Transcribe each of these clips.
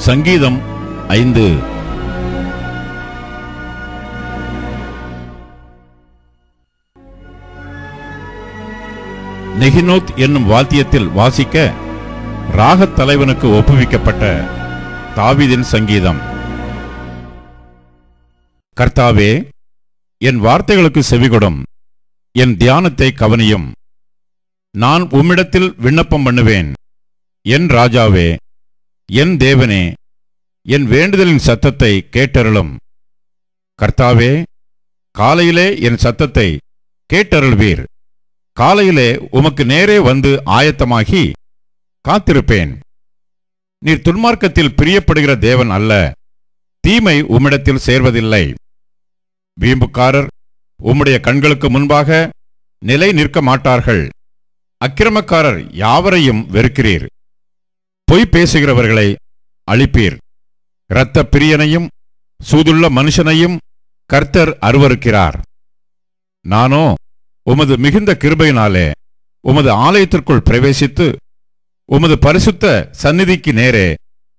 சங்கீதம் 5. நெகினோத் என்னும் வாத்தியத்தில் வாசிக்க ராகத் தலைவனுக்கு ஒப்புவிக்கப்பட்ட தாவீதின் சங்கீதம். கர்த்தாவே, என் வார்த்தைகளுக்கு செவிகொடும், என் தியானத்தை கவனியும். நான் உம்மிடத்தில் விண்ணப்பம் பண்ணுவேன். என் ராஜாவே, என் தேவனே, என் வேண்டுதலின் சத்தத்தை கேட்டருளும். கர்த்தாவே, காலையிலே என் சத்தத்தை கேட்டருள்வீர். காலையிலே உமக்கு நேரே வந்து ஆயத்தமாகி காத்திருப்பேன். நீர் துன்மார்க்கத்தில் பிரியப்படுகிற தேவன் அல்ல. தீமை உம்மிடத்தில் சேர்வதில்லை. வீம்புக்காரர் உம்முடைய கண்களுக்கு முன்பாக நிலை நிற்க மாட்டார்கள். அக்கிரமக்காரர் யாவரையும் வெறுக்கிறீர். பொய் பேசுகிறவர்களை அழிப்பீர். இரத்த பிரியனையும் சூதுள்ள மனுஷனையும் கர்த்தர் அருவருக்கிறார். நானோ உமது மிகுந்த கிருபையினாலே உமது ஆலயத்திற்குள் பிரவேசித்து உமது பரிசுத்த சந்நிதிக்கு நேரே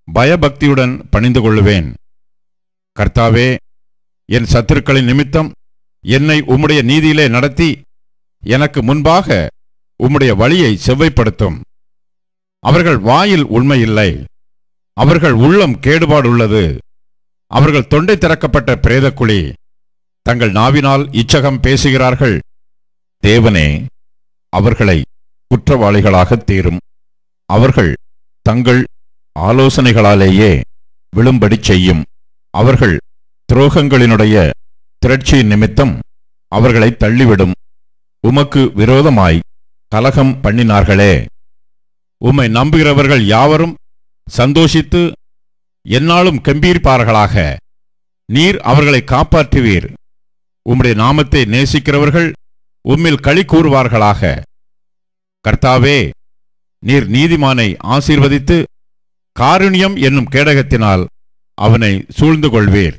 பயபக்தியுடன் பணிந்து கொள்ளுவேன். கர்த்தாவே, என் சத்துருக்களின் நிமித்தம் என்னை உம்முடைய நீதியிலே நடத்தி எனக்கு முன்பாக உம்முடைய வழியை செவ்வைப்படுத்தும். அவர்கள் வாயில் உண்மையில்லை. அவர்கள் உள்ளம் கேடுபாடுள்ளது. அவர்கள் தொண்டை திறக்கப்பட்ட பிரேதக்குழி. தங்கள் நாவினால் இச்சகம் பேசுகிறார்கள். தேவனே, அவர்களை குற்றவாளிகளாக தீரும். அவர்கள் தங்கள் ஆலோசனைகளாலேயே விழும்படி செய்யும். அவர்கள் துரோகங்களினுடைய திரட்சியின் நிமித்தம் அவர்களை தள்ளிவிடும். உமக்கு விரோதமாய் கலகம் பண்ணினார்களே. உம்மை நம்புகிறவர்கள் யாவரும் சந்தோஷித்து எந்நாளும் கெம்பீரிப்பார்களாக. நீர் அவர்களை காப்பாற்றுவீர். உம்முடைய நாமத்தை நேசிக்கிறவர்கள் உம்மில் களி கூறுவார்களாக. கர்த்தாவே, நீர் நீதிமானை ஆசீர்வதித்து காருண்யம் என்னும் கேடகத்தினால் அவனை சூழ்ந்து கொள்வீர்.